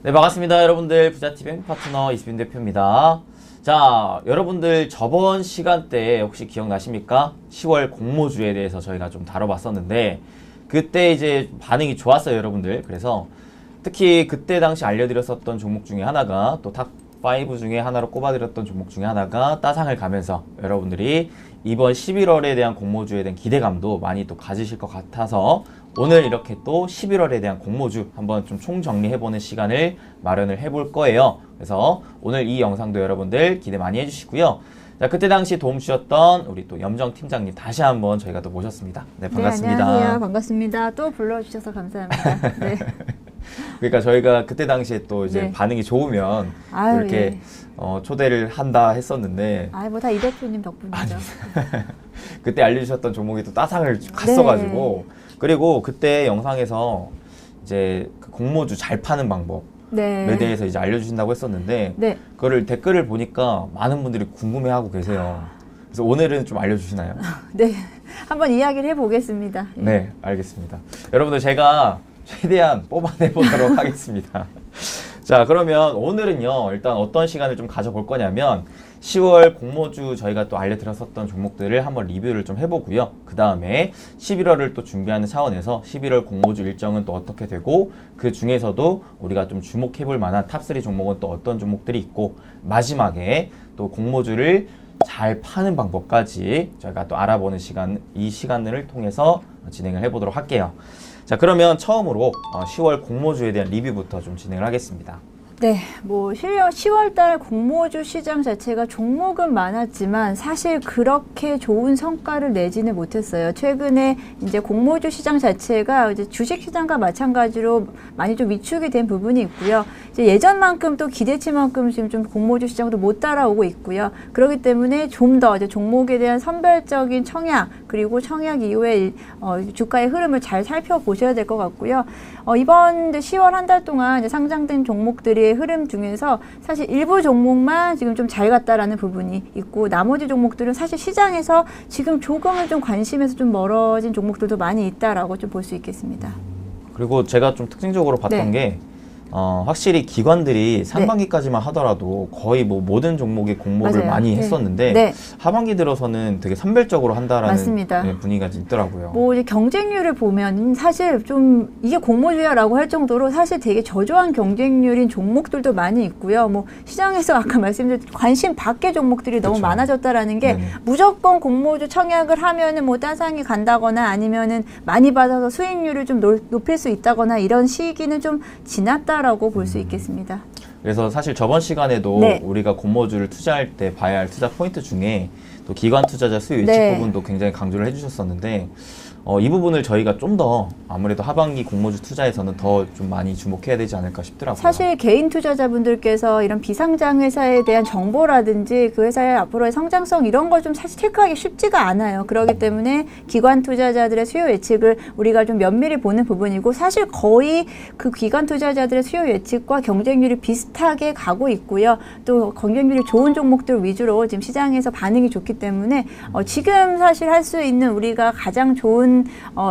네, 반갑습니다. 여러분들 부자TV 파트너 이수빈 대표입니다. 자, 여러분들 저번 시간대에 혹시 기억나십니까? 10월 공모주에 대해서 저희가 좀 다뤄봤었는데 그때 이제 반응이 좋았어요, 여러분들. 그래서 특히 그때 당시 알려드렸었던 종목 중에 하나가 또 탑5 중에 하나로 꼽아드렸던 종목 중에 하나가 따상을 가면서 여러분들이 이번 11월에 대한 공모주에 대한 기대감도 많이 또 가지실 것 같아서 오늘 이렇게 또 11월에 대한 공모주 한번 좀 총정리해보는 시간을 마련을 해볼 거예요. 그래서 오늘 이 영상도 여러분들 기대 많이 해주시고요. 자, 그때 당시 도움 주셨던 우리 또 염정 팀장님 다시 한번 저희가 또 모셨습니다. 네, 반갑습니다. 네, 안녕하세요. 반갑습니다. 또 불러주셔서 감사합니다. 네. 그러니까 저희가 그때 당시에 또 이제 네. 반응이 좋으면 아유, 이렇게 예. 초대를 한다 했었는데 뭐 다 이 대표님 덕분이죠. 그때 알려주셨던 종목이 또 따상을 갔어가지고 그리고 그때 영상에서 이제 그 공모주 잘 파는 방법에 네. 대해서 이제 알려주신다고 했었는데 네. 그거를 댓글을 보니까 많은 분들이 궁금해하고 계세요. 그래서 오늘은 좀 알려주시나요? 네. 한번 이야기를 해보겠습니다. 예. 네, 알겠습니다. 여러분들 제가 최대한 뽑아내보도록 하겠습니다. 자, 그러면 오늘은요, 일단 어떤 시간을 좀 가져볼 거냐면 10월 공모주 저희가 또 알려드렸었던 종목들을 한번 리뷰를 좀 해보고요. 그 다음에 11월을 또 준비하는 차원에서 11월 공모주 일정은 또 어떻게 되고 그 중에서도 우리가 좀 주목해볼 만한 탑3 종목은 또 어떤 종목들이 있고 마지막에 또 공모주를 잘 파는 방법까지 저희가 또 알아보는 시간, 이 시간을 통해서 진행을 해보도록 할게요. 자, 그러면 처음으로 10월 공모주에 대한 리뷰부터 좀 진행을 하겠습니다. 네, 10월달 공모주 시장 자체가 종목은 많았지만 사실 그렇게 좋은 성과를 내지는 못했어요. 최근에 이제 공모주 시장 자체가 이제 주식 시장과 마찬가지로 많이 좀 위축이 된 부분이 있고요. 이제 예전만큼 또 기대치만큼 지금 좀 공모주 시장도 못 따라오고 있고요. 그렇기 때문에 좀 더 이제 종목에 대한 선별적인 청약 그리고 청약 이후에 주가의 흐름을 잘 살펴보셔야 될 것 같고요. 이번 10월 한 달 동안 이제 상장된 종목들이 흐름 중에서 사실 일부 종목만 지금 좀 잘 갔다라는 부분이 있고 나머지 종목들은 사실 시장에서 지금 조금은 좀 관심에서 좀 멀어진 종목들도 많이 있다라고 좀 볼 수 있겠습니다. 그리고 제가 좀 특징적으로 봤던 네. 게 확실히 기관들이 상반기까지만 하더라도 거의 뭐 모든 종목의 공모를 맞아요. 많이 네. 했었는데 네. 하반기 들어서는 되게 선별적으로 한다라는 맞습니다. 분위기가 있더라고요. 뭐 이제 경쟁률을 보면 사실 좀 이게 공모주야라고 할 정도로 사실 되게 저조한 경쟁률인 종목들도 많이 있고요. 뭐 시장에서 아까 말씀드린 관심 밖의 종목들이 너무 그렇죠. 많아졌다라는 게 네네. 무조건 공모주 청약을 하면은 뭐 따상이 간다거나 아니면은 많이 받아서 수익률을 좀 높일 수 있다거나 이런 시기는 좀 지났다라고 볼 수 있겠습니다. 그래서 사실 저번 시간에도 네. 우리가 공모주를 투자할 때 봐야 할 투자 포인트 중에 또 기관 투자자 수요 예측 네. 부분도 굉장히 강조를 해주셨었는데 이 부분을 저희가 좀 더 아무래도 하반기 공모주 투자에서는 더 좀 많이 주목해야 되지 않을까 싶더라고요. 사실 개인 투자자분들께서 이런 비상장 회사에 대한 정보라든지 그 회사의 앞으로의 성장성 이런 걸 좀 사실 체크하기 쉽지가 않아요. 그렇기 때문에 기관 투자자들의 수요 예측을 우리가 좀 면밀히 보는 부분이고 사실 거의 그 기관 투자자들의 수요 예측과 경쟁률이 비슷하게 가고 있고요. 또 경쟁률이 좋은 종목들 위주로 지금 시장에서 반응이 좋기 때문에 지금 사실 할 수 있는 우리가 가장 좋은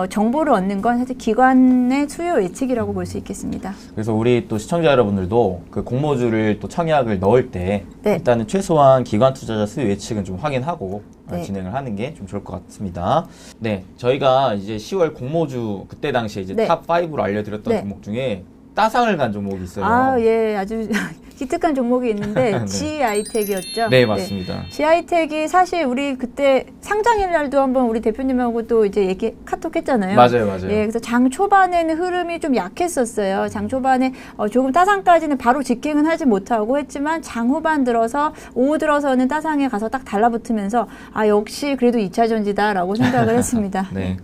정보를 얻는 건 사실 기관의 수요 예측이라고 볼 수 있겠습니다. 그래서 우리 또 시청자 여러분들도 그 공모주를 또 청약을 넣을 때 네. 일단은 최소한 기관 투자자 수요 예측은 좀 확인하고 네. 진행을 하는 게 좀 좋을 것 같습니다. 네, 저희가 이제 10월 공모주 그때 당시에 이제 네. 탑5로 알려드렸던 네. 종목 중에 따상을 간 종목이 있어요. 예, 아주 기특한 종목이 있는데 네. GI텍이었죠. 네, 맞습니다. GI텍이 사실 우리 그때 상장일 날도 한번 우리 대표님하고 또 이제 카톡했잖아요. 맞아요. 예, 그래서 장 초반에는 흐름이 좀 약했었어요. 장 초반에 조금 따상까지는 바로 직행은 하지 못하고 했지만 장 후반 들어서 오후 들어서는 따상에 가서 딱 달라붙으면서 역시 그래도 2차 전지다라고 생각을 했습니다. 네.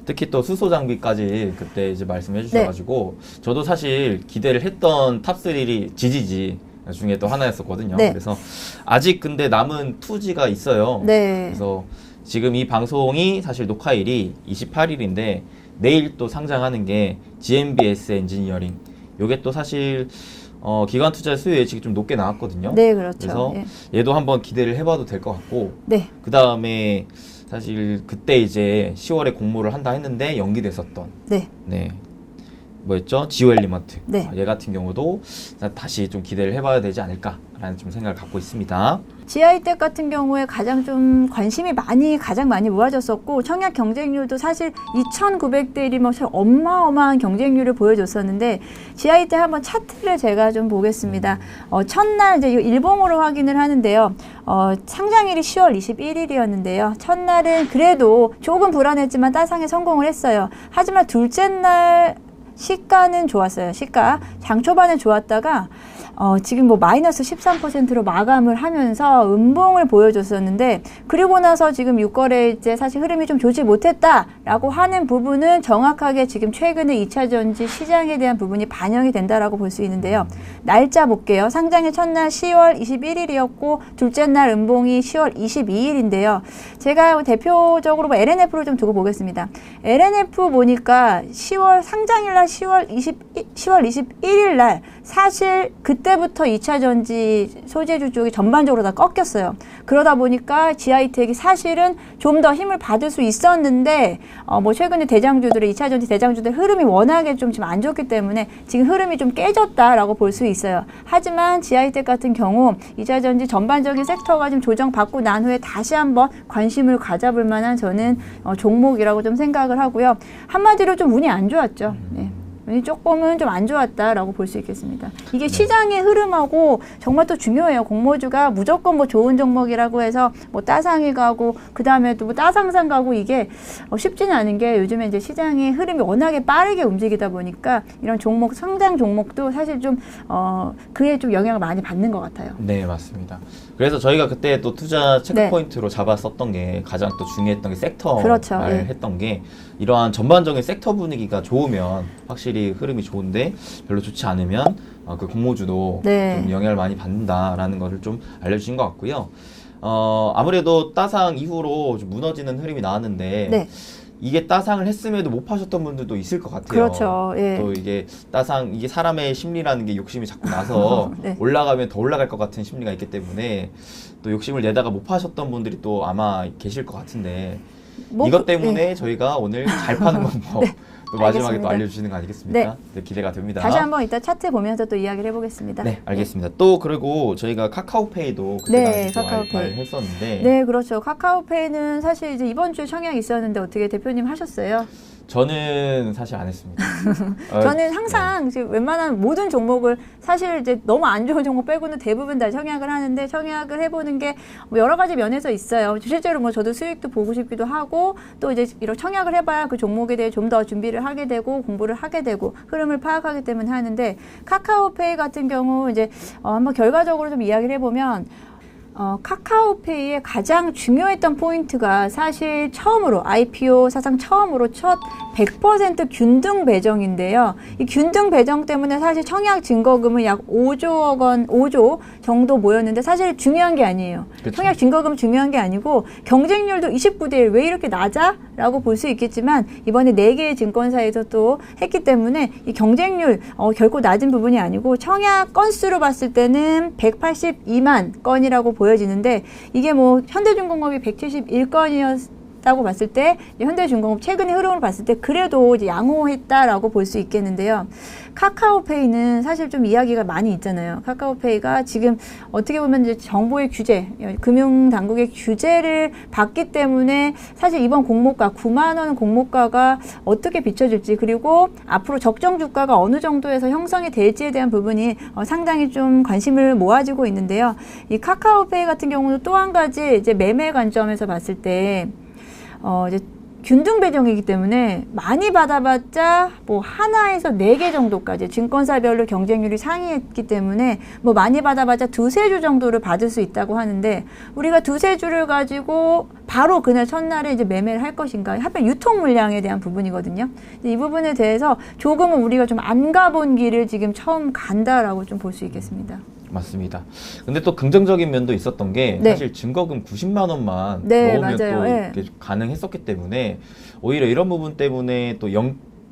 특히 또 수소 장비까지 그때 이제 말씀해 주셔가지고 저도 사실 기대를 했던 탑3이 GGG 중에 또 하나였었거든요. 네. 그래서 아직 근데 남은 2G가 있어요. 네. 그래서 지금 이 방송이 사실 녹화일이 28일인데 내일 또 상장하는 게 GMBS 엔지니어링. 요게 또 사실 기관 투자 수요 예측이 좀 높게 나왔거든요. 네, 그렇죠. 그래서 예. 얘도 한번 기대를 해봐도 될 것 같고 네. 그 다음에 사실 그때 이제 10월에 공모를 한다 했는데 연기됐었던 네. 네. 뭐였죠? 지오 엘리먼트. 네. 얘 같은 경우도 다시 좀 기대를 해봐야 되지 않을까라는 좀 생각을 갖고 있습니다. GI텍 같은 경우에 가장 좀 관심이 가장 많이 모아졌었고 청약 경쟁률도 사실 2,900대 1이 뭐 어마어마한 경쟁률을 보여줬었는데 GI텍 한번 차트를 제가 좀 보겠습니다. 첫날 이제 일봉으로 확인을 하는데요. 상장일이 10월 21일이었는데요. 첫날은 그래도 조금 불안했지만 따상에 성공을 했어요. 하지만 둘째 날 시가는 좋았어요. 시가 장 초반에 좋았다가 지금 뭐 마이너스 13%로 마감을 하면서 음봉을 보여줬었는데 그리고 나서 지금 6거래일째 사실 흐름이 좀 좋지 못했다라고 하는 부분은 정확하게 지금 최근에 2차 전지 시장에 대한 부분이 반영이 된다라고 볼 수 있는데요. 날짜 볼게요. 상장일 첫날 10월 21일이었고 둘째 날 음봉이 10월 22일인데요. 제가 대표적으로 뭐 LNF를 좀 두고 보겠습니다. LNF 보니까 상장일 날 10월 21일 날 사실 그때부터 2차 전지 소재주 쪽이 전반적으로 다 꺾였어요. 그러다 보니까 GI텍이 사실은 좀 더 힘을 받을 수 있었는데 뭐 최근에 2차 전지 대장주들 흐름이 워낙에 좀 지금 안 좋기 때문에 지금 흐름이 좀 깨졌다라고 볼 수 있어요. 하지만 GI텍 같은 경우 2차 전지 전반적인 섹터가 좀 조정받고 난 후에 다시 한번 관심을 가져볼 만한 저는 종목이라고 좀 생각을 하고요. 한마디로 좀 운이 안 좋았죠. 네. 조금은 좀 안 좋았다라고 볼 수 있겠습니다. 이게 시장의 흐름하고 정말 또 중요해요. 공모주가 무조건 뭐 좋은 종목이라고 해서 뭐 따상이 가고 그 다음에 또 뭐 따상상 가고 이게 쉽지는 않은 게 요즘에 이제 시장의 흐름이 워낙에 빠르게 움직이다 보니까 이런 종목 성장 종목도 사실 좀 그에 좀 영향을 많이 받는 것 같아요. 네, 맞습니다. 그래서 저희가 그때 또 투자 체크 네. 포인트로 잡았었던 게 가장 또 중요했던 게 섹터 그렇죠. 말 예. 했던 게 이러한 전반적인 섹터 분위기가 좋으면 확실히 흐름이 좋은데 별로 좋지 않으면 그 공모주도 네. 좀 영향을 많이 받는다라는 것을 좀 알려주신 것 같고요. 아무래도 따상 이후로 좀 무너지는 흐름이 나왔는데 네. 이게 따상을 했음에도 못 파셨던 분들도 있을 것 같아요. 그렇죠. 예. 또 이게 이게 사람의 심리라는 게 욕심이 자꾸 나서 네. 올라가면 더 올라갈 것 같은 심리가 있기 때문에 또 욕심을 내다가 못 파셨던 분들이 또 아마 계실 것 같은데 뭐 이것 때문에 저희가 오늘 잘 파는 방법 네. 또 마지막에 알겠습니다. 또 알려주시는 거 아니겠습니까? 네, 기대가 됩니다. 다시 한번 이따 차트 보면서 또 이야기를 해보겠습니다. 네, 알겠습니다. 또 그리고 저희가 카카오페이도 그때 네, 당시 카카오페이. 말했었는데 네, 그렇죠. 카카오페이는 사실 이제 이번 주에 청약 있었는데 어떻게 대표님 하셨어요? 저는 사실 안 했습니다. 저는 항상 지금 웬만한 모든 종목을 사실 이제 너무 안 좋은 종목 빼고는 대부분 다 청약을 하는데 청약을 해보는 게 뭐 여러 가지 면에서 있어요. 실제로 뭐 저도 수익도 보고 싶기도 하고 또 이제 이런 청약을 해봐야 그 종목에 대해 좀 더 준비를 하게 되고 공부를 하게 되고 흐름을 파악하기 때문에 하는데 카카오페이 같은 경우 이제 한번 결과적으로 좀 이야기를 해보면 카카오페이의 가장 중요했던 포인트가 사실 처음으로 IPO 사상 처음으로 첫 100% 균등 배정인데요. 이 균등 배정 때문에 사실 청약 증거금은 약 5조 정도 모였는데 사실 중요한 게 아니에요. 그쵸. 청약 증거금 중요한 게 아니고 경쟁률도 29대 1 왜 이렇게 낮아? 라고 볼 수 있겠지만 이번에 4개의 증권사에서 또 했기 때문에 이 경쟁률 결코 낮은 부분이 아니고 청약 건수로 봤을 때는 182만 건이라고 보여지는데 이게 뭐 현대중공업이 171건이었다고 봤을 때 현대중공업 최근의 흐름을 봤을 때 그래도 이제 양호했다라고 볼 수 있겠는데요. 카카오페이는 사실 좀 이야기가 많이 있잖아요. 카카오페이가 지금 어떻게 보면 이제 정부의 규제, 금융당국의 규제를 받기 때문에 사실 이번 공모가 9만 원 공모가가 어떻게 비춰질지 그리고 앞으로 적정 주가가 어느 정도에서 형성이 될지에 대한 부분이 상당히 좀 관심을 모아지고 있는데요. 이 카카오페이 같은 경우는 또 한 가지 이제 매매 관점에서 봤을 때 이제 균등 배정이기 때문에 많이 받아봤자 뭐 하나에서 4개 정도까지 증권사별로 경쟁률이 상이했기 때문에 뭐 많이 받아봤자 2-3주 정도를 받을 수 있다고 하는데 우리가 2-3주를 가지고 바로 그날 첫날에 이제 매매를 할 것인가 하필 유통 물량에 대한 부분이거든요. 이 부분에 대해서 조금은 우리가 좀 안 가본 길을 지금 처음 간다라고 좀 볼 수 있겠습니다. 맞습니다. 근데 또 긍정적인 면도 있었던 게 네. 사실 증거금 90만 원만 네, 넣으면 맞아요. 또 네. 이렇게 가능했었기 때문에 오히려 이런 부분 때문에 또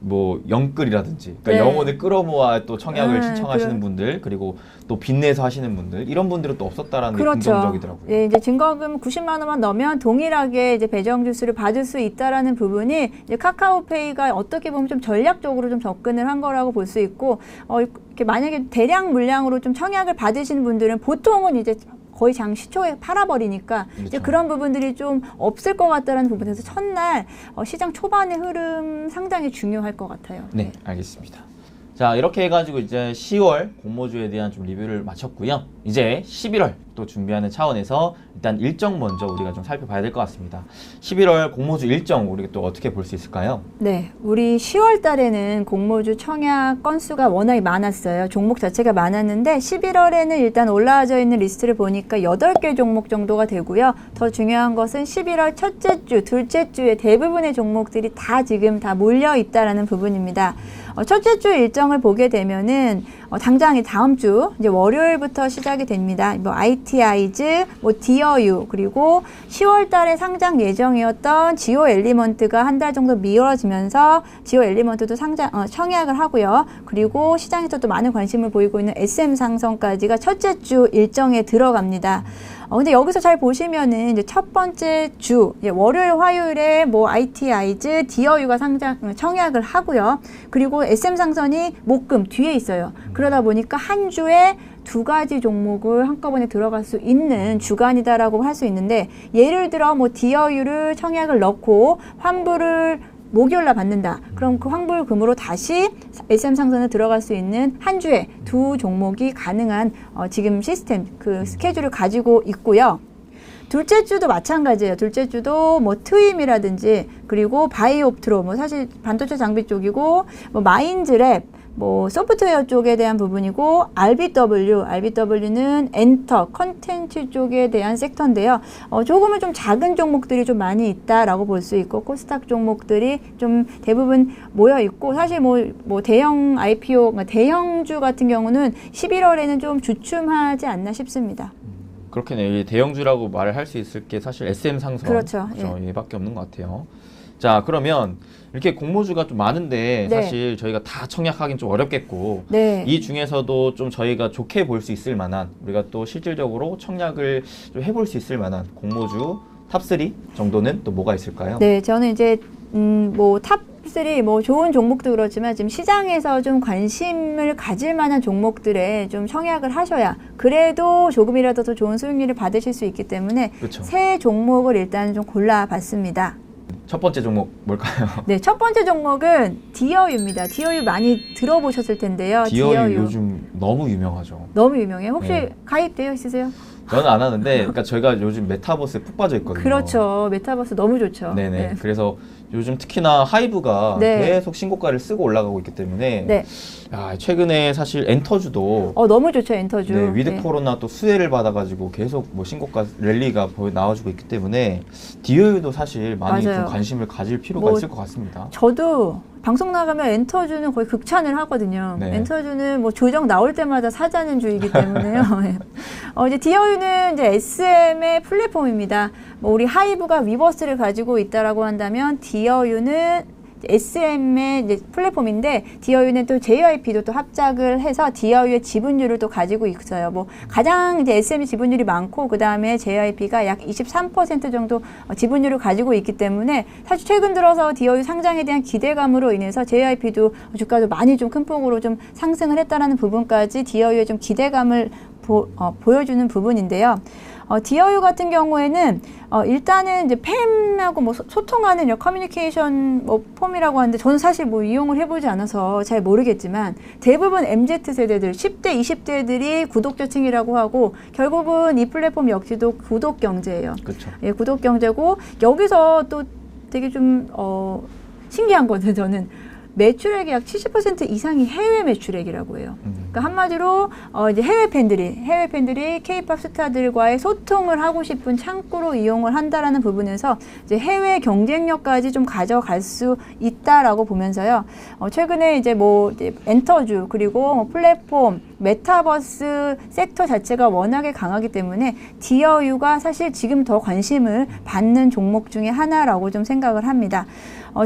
뭐 영끌이라든지 그러니까 네. 영혼을 끌어모아 또 청약을 신청하시는 그- 분들 그리고 또 빚내서 하시는 분들 이런 분들은 또 없었다라는 게 그렇죠. 긍정적이더라고요. 예, 이제 증거금 90만 원만 넣으면 동일하게 이제 배정 주스를 받을 수 있다라는 부분이 이제 카카오페이가 어떻게 보면 좀 전략적으로 좀 접근을 한 거라고 볼 수 있고, 이렇게 만약에 대량 물량으로 좀 청약을 받으시는 분들은 보통은 이제 거의 장 시초에 팔아버리니까 이제 그렇죠. 그런 부분들이 좀 없을 것 같다라는 부분에서 첫날 시장 초반의 흐름 상당히 중요할 것 같아요. 네, 알겠습니다. 자, 이렇게 해가지고 이제 10월 공모주에 대한 좀 리뷰를 마쳤고요. 이제 11월 또 준비하는 차원에서 일단 일정 먼저 우리가 좀 살펴봐야 될 것 같습니다. 11월 공모주 일정 우리가 또 어떻게 볼 수 있을까요? 네, 우리 10월 달에는 공모주 청약 건수가 워낙에 많았어요. 종목 자체가 많았는데 11월에는 일단 올라와져 있는 리스트를 보니까 8개 종목 정도가 되고요. 더 중요한 것은 11월 첫째 주, 둘째 주에 대부분의 종목들이 다 지금 다 몰려 있다라는 부분입니다. 첫째 주 일정을 보게 되면은 당장 다음 주 이제 월요일부터 시작이 됩니다. 뭐 ITI즈, 뭐 디어유 그리고 10월 달에 상장 예정이었던 지오 엘리먼트가 한 달 정도 미뤄지면서 지오 엘리먼트도 청약을 하고요. 그리고 시장에서 또 많은 관심을 보이고 있는 SM 상성까지가 첫째 주 일정에 들어갑니다. 근데 여기서 잘 보시면은 이제 첫 번째 주, 이제 월요일, 화요일에 뭐 ITI즈, 디어유가 청약을 하고요. 그리고 SM 상선이 목금 뒤에 있어요. 그러다 보니까 한 주에 2가지 종목을 한꺼번에 들어갈 수 있는 주간이다라고 할 수 있는데, 예를 들어 뭐 디어유를 청약을 넣고 환불을 목요일날 받는다. 그럼 그 환불금으로 다시 SM 상선에 들어갈 수 있는 한 주에 2 종목이 가능한 지금 시스템, 그 스케줄을 가지고 있고요. 둘째 주도 마찬가지예요. 둘째 주도 뭐 트임이라든지 그리고 바이옵트로 뭐 사실 반도체 장비 쪽이고 뭐 마인즈랩 뭐 소프트웨어 쪽에 대한 부분이고 RBW는 엔터, 컨텐츠 쪽에 대한 섹터인데요. 조금은 좀 작은 종목들이 좀 많이 있다라고 볼 수 있고 코스닥 종목들이 좀 대부분 모여 있고 사실 뭐 대형 IPO, 대형주 같은 경우는 11월에는 좀 주춤하지 않나 싶습니다. 그렇겠네요. 대형주라고 말을 할 수 있을 게 사실 SM 상선 그렇죠. 얘밖에 없는 것 같아요. 자, 그러면 이렇게 공모주가 좀 많은데 네. 사실 저희가 다 청약하기는 좀 어렵겠고 네. 이 중에서도 좀 저희가 좋게 볼 수 있을 만한 우리가 또 실질적으로 청약을 좀 해볼 수 있을 만한 공모주 탑3 정도는 또 뭐가 있을까요? 네, 저는 이제 뭐 탑3 뭐 좋은 종목도 그렇지만 지금 시장에서 좀 관심을 가질 만한 종목들에 좀 청약을 하셔야 그래도 조금이라도 더 좋은 수익률을 받으실 수 있기 때문에 그렇죠. 세 종목을 일단 좀 골라봤습니다. 첫 번째 종목 뭘까요? 네, 첫 번째 종목은 디어유입니다. 디어유 많이 들어보셨을 텐데요. 디어유 요즘 너무 유명하죠. 너무 유명해요. 혹시 네. 가입되어 있으세요? 저는 안 하는데, 그러니까 저희가 요즘 메타버스에 푹 빠져 있거든요. 그렇죠. 메타버스 너무 좋죠. 네네. 네. 그래서 요즘 특히나 하이브가 네. 계속 신고가를 쓰고 올라가고 있기 때문에 네. 야, 최근에 사실 엔터주도 너무 좋죠, 엔터주. 네, 위드 네. 코로나 또 수혜를 받아가지고 계속 뭐 신고가 랠리가 나와주고 있기 때문에 디어유도 사실 많이 맞아요. 좀 관심을 가질 필요가 뭐 있을 것 같습니다. 저도 방송 나가면 엔터주는 거의 극찬을 하거든요. 네. 엔터주는 뭐 조정 나올 때마다 사자는 주이기 때문에요. 이제 디어유는 이제 SM의 플랫폼입니다. 뭐 우리 하이브가 위버스를 가지고 있다라고 한다면 디어유는 SM의 이제 플랫폼인데 디어유는 또 JYP도 또 합작을 해서 디어유의 지분율을 또 가지고 있어요. 뭐 가장 이제 SM이 지분율이 많고 그 다음에 JYP가 약 23% 정도 지분율을 가지고 있기 때문에 사실 최근 들어서 디어유 상장에 대한 기대감으로 인해서 JYP도 주가도 많이 좀 큰 폭으로 좀 상승을 했다라는 부분까지 디어유의 좀 기대감을 보여주는 부분인데요. 디어유 같은 경우에는 일단은 이제 팸하고 뭐 소통하는 커뮤니케이션 뭐 폼이라고 하는데 저는 사실 뭐 이용을 해보지 않아서 잘 모르겠지만 대부분 MZ 세대들 10대, 20대들이 구독자층이라고 하고 결국은 이 플랫폼 역시도 구독 경제예요. 그렇죠. 예, 구독 경제고 여기서 또 되게 좀 신기한 거는 저는 매출액의 약 70% 이상이 해외 매출액이라고 해요. 그러니까 한마디로 이제 해외 팬들이 K-팝 스타들과의 소통을 하고 싶은 창구로 이용을 한다라는 부분에서 이제 해외 경쟁력까지 좀 가져갈 수 있다라고 보면서요. 최근에 이제 이제 엔터주 그리고 플랫폼 메타버스 섹터 자체가 워낙에 강하기 때문에 디어유가 사실 지금 더 관심을 받는 종목 중에 하나라고 좀 생각을 합니다.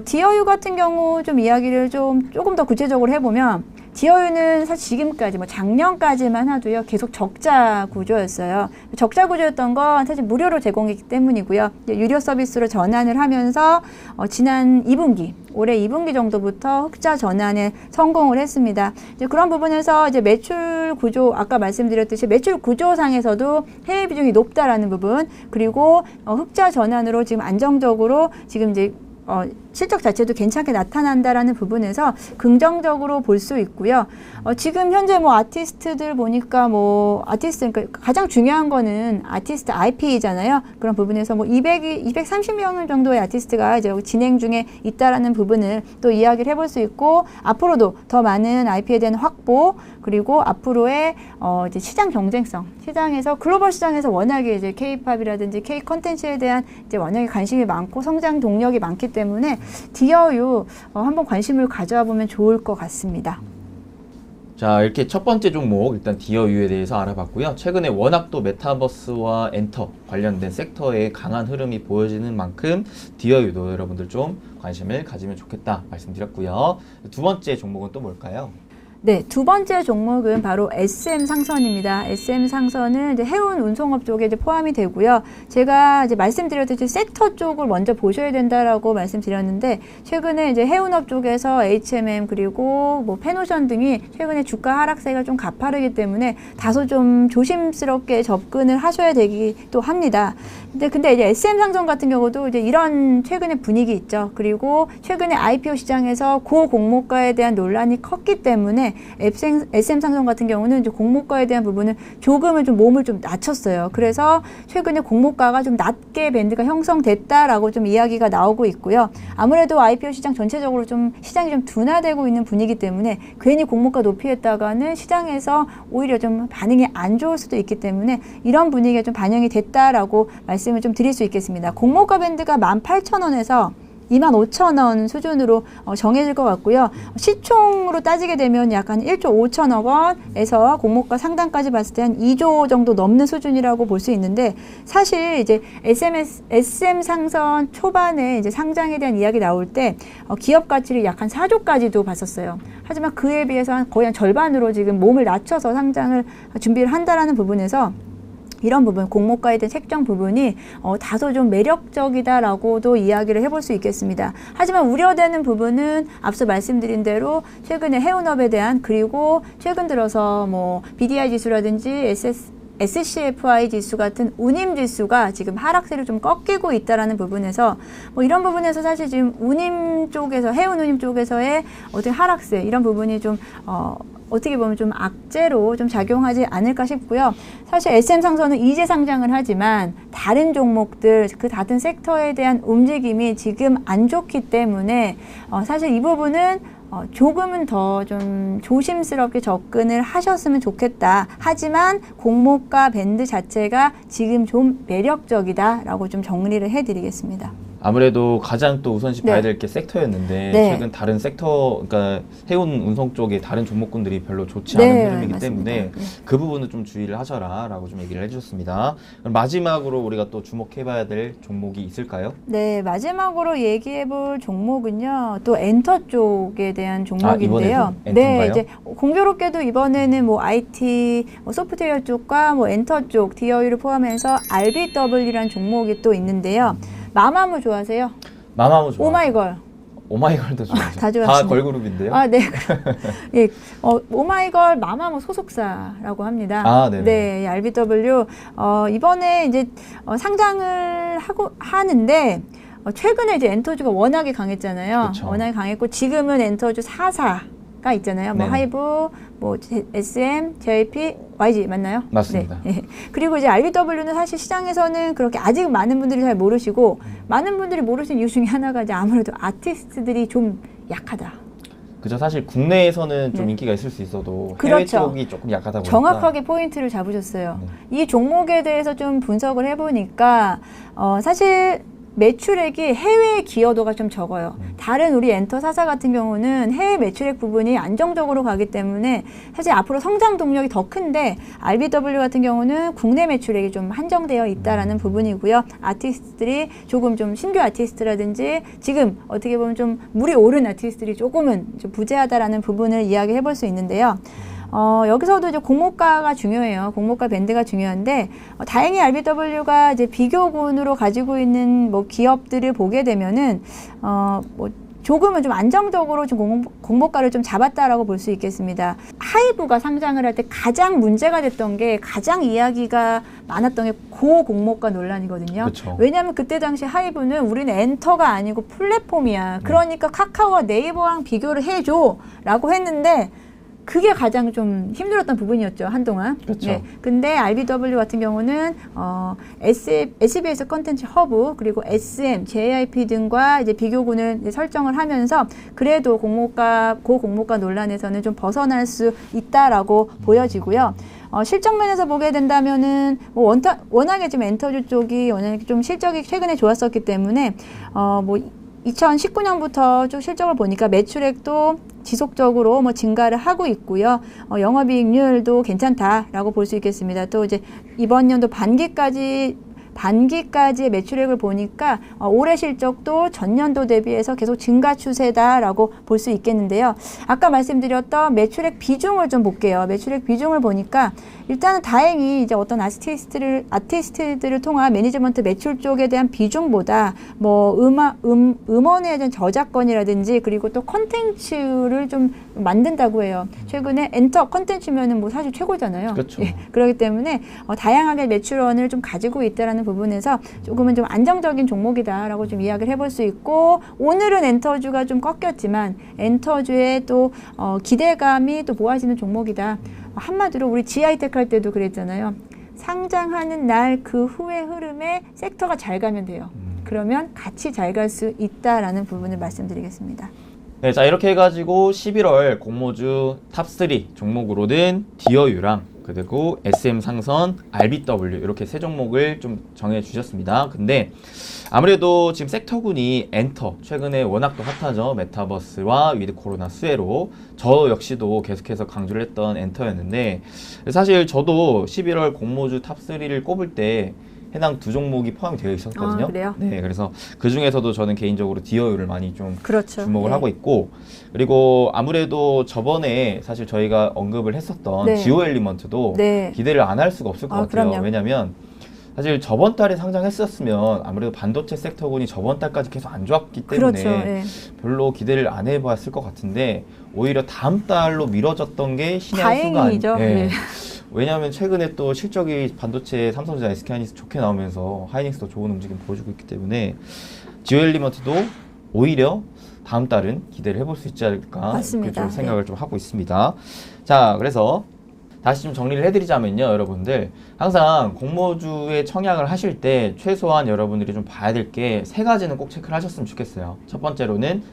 디어유 같은 경우 좀 이야기를 조금 더 구체적으로 해보면 디어유는 사실 지금까지 작년까지만 하도요 계속 적자 구조였어요. 적자 구조였던 건 사실 무료로 제공했기 때문이고요. 유료 서비스로 전환을 하면서 지난 2분기 올해 2분기 정도부터 흑자 전환에 성공을 했습니다. 이제 그런 부분에서 이제 매출 구조 아까 말씀드렸듯이 매출 구조상에서도 해외 비중이 높다라는 부분 그리고 흑자 전환으로 지금 안정적으로 지금 이제 실적 자체도 괜찮게 나타난다라는 부분에서 긍정적으로 볼 수 있고요. 지금 현재 아티스트들 보니까 그러니까 가장 중요한 거는 아티스트 IP잖아요. 그런 부분에서 230명 정도의 아티스트가 이제 진행 중에 있다라는 부분을 또 이야기를 해볼 수 있고 앞으로도 더 많은 IP에 대한 확보 그리고 앞으로의 이제 시장 경쟁성, 시장에서 글로벌 시장에서 워낙에 이제 K-팝이라든지 K 컨텐츠에 대한 이제 워낙에 관심이 많고 성장 동력이 많기 때문에 디어유 한번 관심을 가져와 보면 좋을 것 같습니다. 자, 이렇게 첫 번째 종목 일단 디어유에 대해서 알아봤고요. 최근에 워낙 또 메타버스와 엔터 관련된 섹터의 강한 흐름이 보여지는 만큼 디어유도 여러분들 좀 관심을 가지면 좋겠다 말씀드렸고요. 두 번째 종목은 또 뭘까요? 네, 두 번째 종목은 바로 SM상선입니다. SM상선은 이제 해운 운송업 쪽에 이제 포함이 되고요. 제가 이제 말씀드렸듯이 섹터 쪽을 먼저 보셔야 된다라고 말씀드렸는데 최근에 이제 해운업 쪽에서 HMM 그리고 페노션 등이 최근에 주가 하락세가 좀 가파르기 때문에 다소 좀 조심스럽게 접근을 하셔야 되기도 합니다. 근데 이제 SM상선 같은 경우도 이제 이런 최근의 분위기 있죠. 그리고 최근에 IPO 시장에서 고공모가에 대한 논란이 컸기 때문에 SM상선 같은 경우는 이제 공모가에 대한 부분은 조금은 좀 몸을 좀 낮췄어요. 그래서 최근에 공모가가 좀 낮게 밴드가 형성됐다라고 좀 이야기가 나오고 있고요. 아무래도 IPO 시장 전체적으로 좀 시장이 좀 둔화되고 있는 분위기 때문에 괜히 공모가 높이 했다가는 시장에서 오히려 좀 반응이 안 좋을 수도 있기 때문에 이런 분위기가 좀 반영이 됐다라고 말씀을 좀 드릴 수 있겠습니다. 공모가 밴드가 18,000원에서 25,000원 수준으로 정해질 것 같고요. 시총으로 따지게 되면 약 한 1조 5천억 원에서 공모가 상단까지 봤을 때 한 2조 정도 넘는 수준이라고 볼 수 있는데 사실 이제 SM 상선 초반에 이제 상장에 대한 이야기 나올 때 기업 가치를 약 한 4조까지도 봤었어요. 하지만 그에 비해서 거의 한 절반으로 지금 몸을 낮춰서 상장을 준비를 한다라는 부분에서 이런 부분, 공모가에 대한 책정 부분이 다소 좀 매력적이다라고도 이야기를 해볼 수 있겠습니다. 하지만 우려되는 부분은 앞서 말씀드린 대로 최근에 해운업에 대한 그리고 최근 들어서 BDI 지수라든지 SCFI 지수 같은 운임 지수가 지금 하락세를 좀 꺾이고 있다라는 부분에서 이런 부분에서 사실 지금 운임 쪽에서 해운 운임 쪽에서의 어떤 하락세 이런 부분이 좀 어떻게 보면 좀 악재로 좀 작용하지 않을까 싶고요. 사실 SM상선은 이제 상장을 하지만 다른 종목들, 그 다른 섹터에 대한 움직임이 지금 안 좋기 때문에 사실 이 부분은 조금은 더 좀 조심스럽게 접근을 하셨으면 좋겠다. 하지만 공모가 밴드 자체가 지금 좀 매력적이다라고 좀 정리를 해드리겠습니다. 아무래도 가장 또 우선시 봐야 될 게 섹터였는데 최근 다른 섹터, 그러니까 해운 운송 쪽의 다른 종목군들이 별로 좋지 않은 흐름이기 맞습니다. 때문에 그 부분은 좀 주의를 하셔라라고 좀 얘기를 해주셨습니다. 그럼 마지막으로 우리가 또 주목해봐야 될 종목이 있을까요? 네, 마지막으로 얘기해볼 종목은요, 또 엔터 쪽에 대한 종목인데요. 네, 이제 공교롭게도 이번에는 IT, 소프트웨어 쪽과 엔터 쪽, 디어유를 포함해서 RBW라는 종목이 또 있는데요. 마마무 좋아하세요? 마마무 좋아하세요. 오마이걸. 오마이걸도 좋아하죠. 다 좋아하시네요. 다 걸그룹인데요. 네. 예, 오마이걸 마마무 소속사라고 합니다. 네네. 네, RBW. 이번에 이제 상장을 하는데 최근에 이제 엔터주가 워낙에 강했잖아요. 그쵸. 워낙에 강했고 지금은 엔터주 4사가 있잖아요. 하이브, SM, JP, YG 맞나요? 맞습니다. 네. 그리고 이제 RBW는 사실 시장에서는 그렇게 아직 많은 분들이 잘 모르시고 많은 분들이 모르시는 이유 중에 하나가 이제 아무래도 아티스트들이 좀 약하다. 그죠. 사실 국내에서는 좀 네. 인기가 있을 수 있어도 해외 그렇죠. 쪽이 조금 약하다 보니까 정확하게 포인트를 잡으셨어요. 이 종목에 대해서 좀 분석을 해보니까 사실 매출액이 해외 기여도가 좀 적어요. 다른 우리 엔터 4사 같은 경우는 해외 매출액 부분이 안정적으로 가기 때문에 사실 앞으로 성장 동력이 더 큰데 RBW 같은 경우는 국내 매출액이 좀 한정되어 있다라는 부분이고요. 아티스트들이 조금 좀 신규 아티스트라든지 지금 어떻게 보면 좀 물이 오른 아티스트들이 조금은 좀 부재하다라는 부분을 이야기해 볼 수 있는데요. 여기서도 이제 공모가가 중요해요. 공모가 밴드가 중요한데, 다행히 RBW가 이제 비교군으로 가지고 있는 뭐 기업들을 보게 되면은, 뭐 조금은 좀 안정적으로 좀 공모가를 좀 잡았다라고 볼 수 있겠습니다. 하이브가 상장을 할 때 가장 문제가 됐던 게 가장 이야기가 많았던 게 고공모가 논란이거든요. 그쵸. 왜냐하면 그때 당시 하이브는 우리는 엔터가 아니고 플랫폼이야. 그러니까 카카오와 네이버랑 비교를 해줘 라고 했는데 그게 가장 좀 힘들었던 부분이었죠, 한동안. 그렇죠. 네. 근데 RBW 같은 경우는 SBS 컨텐츠 허브 그리고 SM, JIP 등과 이제 비교군을 이제 설정을 하면서 그래도 고공모가 논란에서는 좀 벗어날 수 있다라고 보여지고요. 실적 면에서 보게 된다면은 워낙에 지금 엔터주 쪽이 워낙에 좀 실적이 최근에 좋았었기 때문에 뭐 2019년부터 쭉 실적을 보니까 매출액도 지속적으로 뭐 증가를 하고 있고요. 영업이익률도 괜찮다라고 볼 수 있겠습니다. 또 이제 이번 연도 반기까지의 매출액을 보니까 올해 실적도 전년도 대비해서 계속 증가 추세다라고 볼 수 있겠는데요. 아까 말씀드렸던 매출액 비중을 좀 볼게요. 매출액 비중을 보니까 일단은 다행히 이제 어떤 아티스트들을 통한 매니지먼트 매출 쪽에 대한 비중보다 뭐 음원에 대한 저작권이라든지 그리고 또 컨텐츠를 좀 만든다고 해요. 최근에 엔터 컨텐츠면은 뭐 사실 최고잖아요. 그렇죠. 예, 그렇기 때문에 다양하게 매출원을 좀 가지고 있다라는 부분에서 조금은 좀 안정적인 종목이다라고 좀 이야기를 해볼 수 있고 오늘은 엔터주가 좀 꺾였지만 엔터주의 또 기대감이 또 모아지는 종목이다. 한마디로 우리 GI테크 할 때도 그랬잖아요. 상장하는 날 그 후의 흐름에 섹터가 잘 가면 돼요. 그러면 같이 잘 갈 수 있다라는 부분을 말씀드리겠습니다. 네, 자 이렇게 해가지고 11월 공모주 탑3 종목으로는 디어유랑 그리고 SM 상선, RBW 이렇게 세 종목을 좀 정해 주셨습니다. 근데 아무래도 지금 섹터군이 엔터 최근에 워낙 또 핫하죠. 메타버스와 위드 코로나 수혜로 저 역시도 계속해서 강조를 했던 엔터였는데 사실 저도 11월 공모주 탑3를 꼽을 때 해당 두 종목이 포함이 되어 있었거든요. 그래요? 네, 그래서 그 중에서도 저는 개인적으로 디어유를 많이 좀 그렇죠. 주목을 네. 하고 있고 그리고 아무래도 저번에 사실 저희가 언급을 했었던 네. 지오 엘리먼트도 네. 기대를 안 할 수가 없을 것 같아요. 그럼요. 왜냐하면 사실 저번 달에 상장했었으면 아무래도 반도체 섹터군이 저번 달까지 계속 안 좋았기 때문에 그렇죠. 네. 별로 기대를 안 해봤을 것 같은데 오히려 다음 달로 미뤄졌던 게 신의 한 수가 다행이죠. 네. 왜냐하면 최근에 또 실적이 반도체 삼성전자, SK하이닉스 좋게 나오면서 하이닉스도 좋은 움직임 보여주고 있기 때문에 지오 엘리먼트도 오히려 다음 달은 기대를 해볼 수 있지 않을까 맞습니다. 그렇게 생각을 좀 하고 있습니다. 자, 그래서 다시 좀 정리를 해드리자면요, 여러분들 항상 공모주에 청약을 하실 때 최소한 여러분들이 좀 봐야 될 게 세 가지는 꼭 체크를 하셨으면 좋겠어요. 첫 번째로는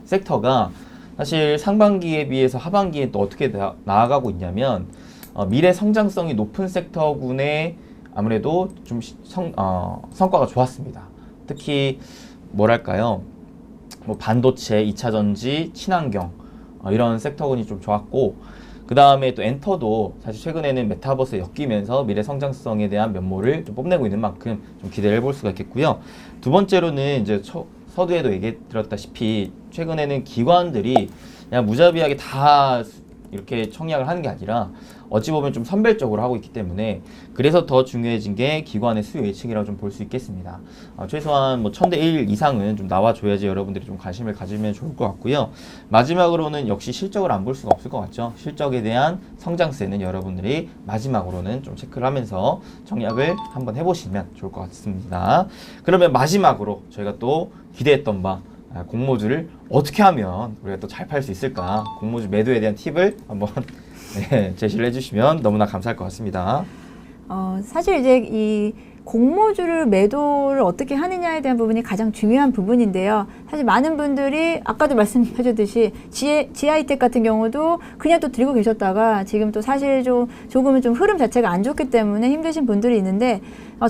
섹터가 사실 상반기에 비해서 하반기에 또 어떻게 나아가고 있냐면 미래 성장성이 높은 섹터군에 아무래도 좀 성과가 좋았습니다. 특히 뭐랄까요, 뭐 반도체, 2차전지, 친환경 이런 섹터군이 좀 좋았고 그 다음에 또 엔터도 사실 최근에는 메타버스에 엮이면서 미래 성장성에 대한 면모를 좀 뽐내고 있는 만큼 좀 기대를 해볼 수가 있겠고요. 두 번째로는 이제 서두에도 얘기 드렸다시피 최근에는 기관들이 그냥 무자비하게 다 이렇게 청약을 하는 게 아니라 어찌 보면 좀 선별적으로 하고 있기 때문에 그래서 더 중요해진 게 기관의 수요 예측이라고 좀 볼 수 있겠습니다. 최소한 뭐 1000대 1 이상은 좀 나와줘야지 여러분들이 좀 관심을 가지면 좋을 것 같고요. 마지막으로는 역시 실적을 안 볼 수가 없을 것 같죠. 실적에 대한 성장세는 여러분들이 마지막으로는 좀 체크를 하면서 청약을 한번 해보시면 좋을 것 같습니다. 그러면 마지막으로 저희가 또 기대했던 바 공모주를 어떻게 하면 우리가 또 잘 팔 수 있을까, 공모주 매도에 대한 팁을 한번 제시를 해주시면 너무나 감사할 것 같습니다. 사실 이제 이 공모주를 매도를 어떻게 하느냐에 대한 부분이 가장 중요한 부분인데요. 사실 많은 분들이 아까도 말씀해 주듯이 GI텍 같은 경우도 그냥 또 들고 계셨다가 지금 또 사실 조금은 좀 흐름 자체가 안 좋기 때문에 힘드신 분들이 있는데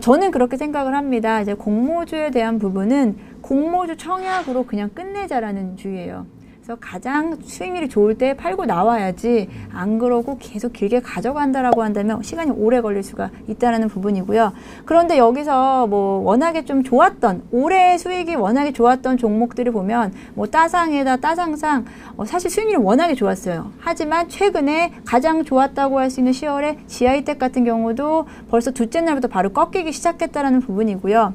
저는 그렇게 생각을 합니다. 이제 공모주에 대한 부분은 공모주 청약으로 그냥 끝내자라는 주의예요. 그래서 가장 수익률이 좋을 때 팔고 나와야지 안 그러고 계속 길게 가져간다라고 한다면 시간이 오래 걸릴 수가 있다는 부분이고요. 그런데 여기서 뭐 워낙에 좀 좋았던 올해 수익이 워낙에 좋았던 종목들을 보면 뭐 따상에다 따상상 사실 수익률이 워낙에 좋았어요. 하지만 최근에 가장 좋았다고 할 수 있는 10월에 GI텍 같은 경우도 벌써 둘째 날부터 바로 꺾이기 시작했다라는 부분이고요.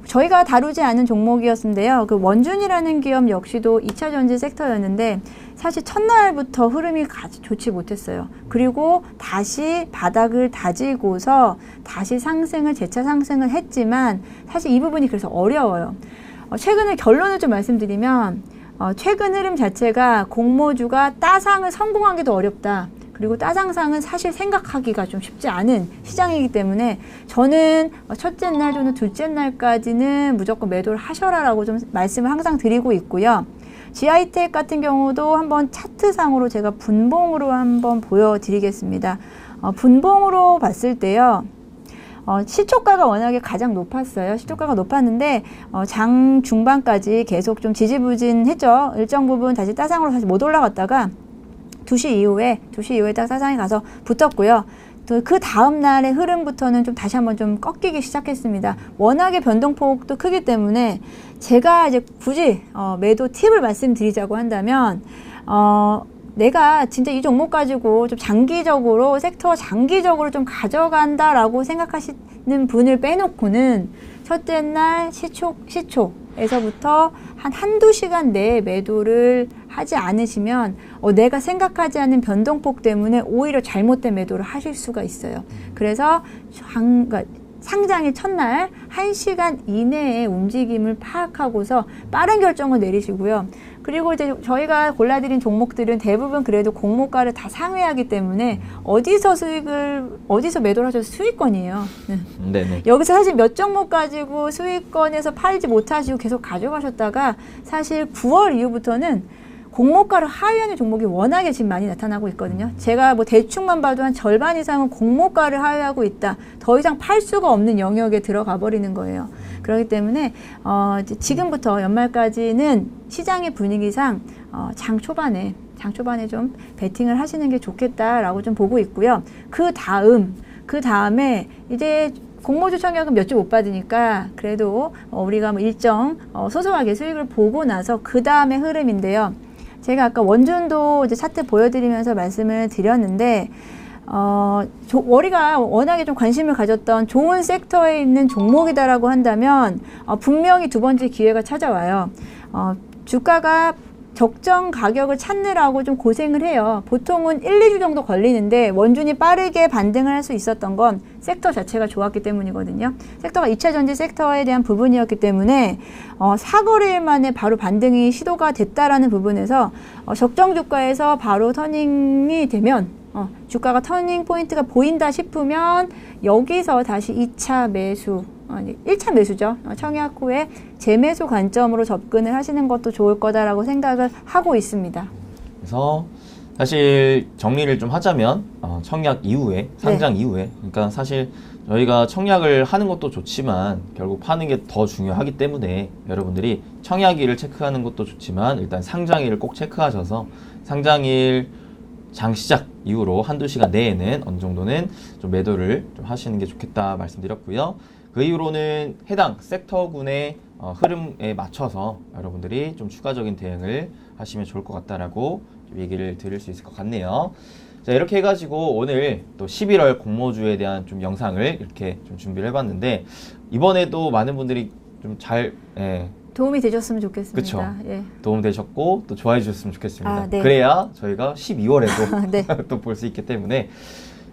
저희가 다루지 않은 종목이었는데요. 그 원준이라는 기업 역시도 2차 전지 섹터였는데 사실 첫날부터 흐름이 좋지 못했어요. 그리고 다시 바닥을 다지고서 다시 재차 상승을 했지만 사실 이 부분이 그래서 어려워요. 최근에 결론을 좀 말씀드리면 최근 흐름 자체가 공모주가 따상을 성공하기도 어렵다. 그리고 따상상은 사실 생각하기가 좀 쉽지 않은 시장이기 때문에 저는 첫째 날 또는 둘째 날까지는 무조건 매도를 하셔라라고 좀 말씀을 항상 드리고 있고요. GI텍 같은 경우도 한번 차트상으로 제가 분봉으로 한번 보여드리겠습니다. 분봉으로 봤을 때요. 시초가가 워낙에 가장 높았어요. 시초가가 높았는데 장 중반까지 계속 좀 지지부진했죠. 일정 부분 다시 따상으로 다시 못 올라갔다가 2시 이후에 딱 사상에 가서 붙었고요. 또 그 다음 날의 흐름부터는 좀 다시 한번 좀 꺾이기 시작했습니다. 워낙에 변동폭도 크기 때문에 제가 이제 굳이 매도 팁을 말씀드리자고 한다면 내가 진짜 이 종목 가지고 좀 장기적으로 장기적으로 좀 가져간다라고 생각하시는 분을 빼놓고는 첫째 날 시초에서부터 한두 시간 내에 매도를 하지 않으시면 내가 생각하지 않은 변동폭 때문에 오히려 잘못된 매도를 하실 수가 있어요. 그래서 상장일 첫날 1시간 이내에 움직임을 파악하고서 빠른 결정을 내리시고요. 그리고 이제 저희가 골라드린 종목들은 대부분 그래도 공모가를 다 상회하기 때문에 어디서 매도를 하셔도 수익권이에요. 네네. 여기서 사실 몇 종목 가지고 수익권에서 팔지 못하시고 계속 가져가셨다가 사실 9월 이후부터는 공모가를 하회하는 종목이 워낙에 지금 많이 나타나고 있거든요. 제가 뭐 대충만 봐도 한 절반 이상은 공모가를 하회하고 있다. 더 이상 팔 수가 없는 영역에 들어가 버리는 거예요. 그렇기 때문에 지금부터 연말까지는 시장의 분위기상 장 초반에 좀 베팅을 하시는 게 좋겠다라고 좀 보고 있고요. 그 다음에 이제 공모주 청약은 몇 주 못 받으니까 그래도 우리가 뭐 일정 소소하게 수익을 보고 나서 그 다음에 흐름인데요. 제가 아까 원준도 이제 차트 보여드리면서 말씀을 드렸는데 우리가 워낙에 좀 관심을 가졌던 좋은 섹터에 있는 종목이다라고 한다면 분명히 두 번째 기회가 찾아와요. 주가가 적정 가격을 찾느라고 좀 고생을 해요. 보통은 1, 2주 정도 걸리는데 원준이 빠르게 반등을 할 수 있었던 건 섹터 자체가 좋았기 때문이거든요. 섹터가 2차 전지 섹터에 대한 부분이었기 때문에 4거래일 만에 바로 반등이 시도가 됐다라는 부분에서 적정 주가에서 바로 터닝이 되면 주가가 터닝 포인트가 보인다 싶으면 여기서 다시 2차 매수 1차 매수죠. 청약 후에 재매수 관점으로 접근을 하시는 것도 좋을 거다라고 생각을 하고 있습니다. 그래서 사실 정리를 좀 하자면 청약 이후에 상장 이후에 그러니까 사실 저희가 청약을 하는 것도 좋지만 결국 파는 게 더 중요하기 때문에 여러분들이 청약일을 체크하는 것도 좋지만 일단 상장일을 꼭 체크하셔서 상장일 장 시작 이후로 한두 시간 내에는 어느 정도는 좀 매도를 좀 하시는 게 좋겠다 말씀드렸고요. 그 이후로는 해당 섹터군의 흐름에 맞춰서 여러분들이 좀 추가적인 대응을 하시면 좋을 것 같다라고 좀 얘기를 드릴 수 있을 것 같네요. 자, 이렇게 해가지고 오늘 또 11월 공모주에 대한 좀 영상을 이렇게 좀 준비를 해봤는데 이번에도 많은 분들이 좀 잘 도움이 되셨으면 좋겠습니다. 그쵸. 예. 도움 되셨고 또 좋아해 주셨으면 좋겠습니다. 네. 그래야 저희가 12월에도 네. 또 볼 수 있기 때문에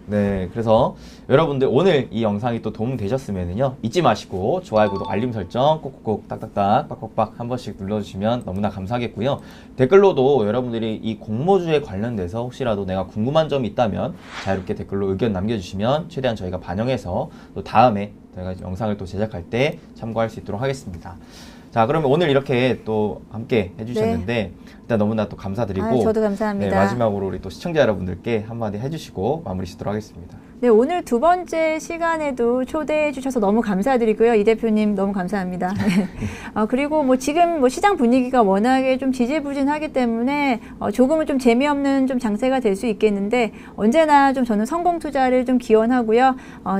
네, 그래서 여러분들 오늘 이 영상이 또 도움 되셨으면요 잊지 마시고 좋아요, 구독, 알림 설정 꼭꼭 딱딱딱 빡빡빡 한 번씩 눌러주시면 너무나 감사하겠고요. 댓글로도 여러분들이 이 공모주에 관련돼서 혹시라도 내가 궁금한 점이 있다면 자유롭게 댓글로 의견 남겨주시면 최대한 저희가 반영해서 또 다음에 저희가 영상을 또 제작할 때 참고할 수 있도록 하겠습니다. 자, 그러면 오늘 이렇게 또 함께 해주셨는데 일단 너무나 또 감사드리고 저도 감사합니다. 네, 마지막으로 우리 또 시청자 여러분들께 한마디 해주시고 마무리 짓도록 하겠습니다. 네, 오늘 두 번째 시간에도 초대해 주셔서 너무 감사드리고요. 이 대표님 너무 감사합니다. 그리고 뭐 지금 뭐 시장 분위기가 워낙에 좀 지지부진하기 때문에 조금은 좀 재미없는 좀 장세가 될 수 있겠는데 언제나 좀 저는 성공 투자를 좀 기원하고요.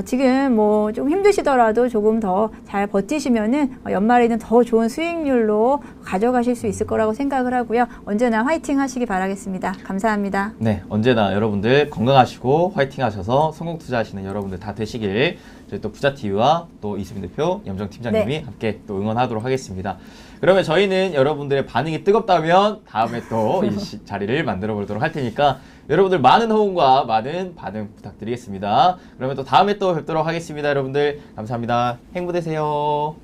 지금 뭐 좀 힘드시더라도 조금 더 잘 버티시면은 연말에는 더 좋은 수익률로 가져가실 수 있을 거라고 생각을 하고요. 언제나 화이팅 하시기 바라겠습니다. 감사합니다. 네, 언제나 여러분들 건강하시고 화이팅 하셔서 성공 투자하시는 여러분들 다 되시길 저희 또 부자TV와 또 이수빈 대표, 염정 팀장님이 함께 또 응원하도록 하겠습니다. 그러면 저희는 여러분들의 반응이 뜨겁다면 다음에 또 이 자리를 만들어 보도록 할 테니까 여러분들 많은 호응과 많은 반응 부탁드리겠습니다. 그러면 또 다음에 또 뵙도록 하겠습니다. 여러분들 감사합니다. 행복 되세요.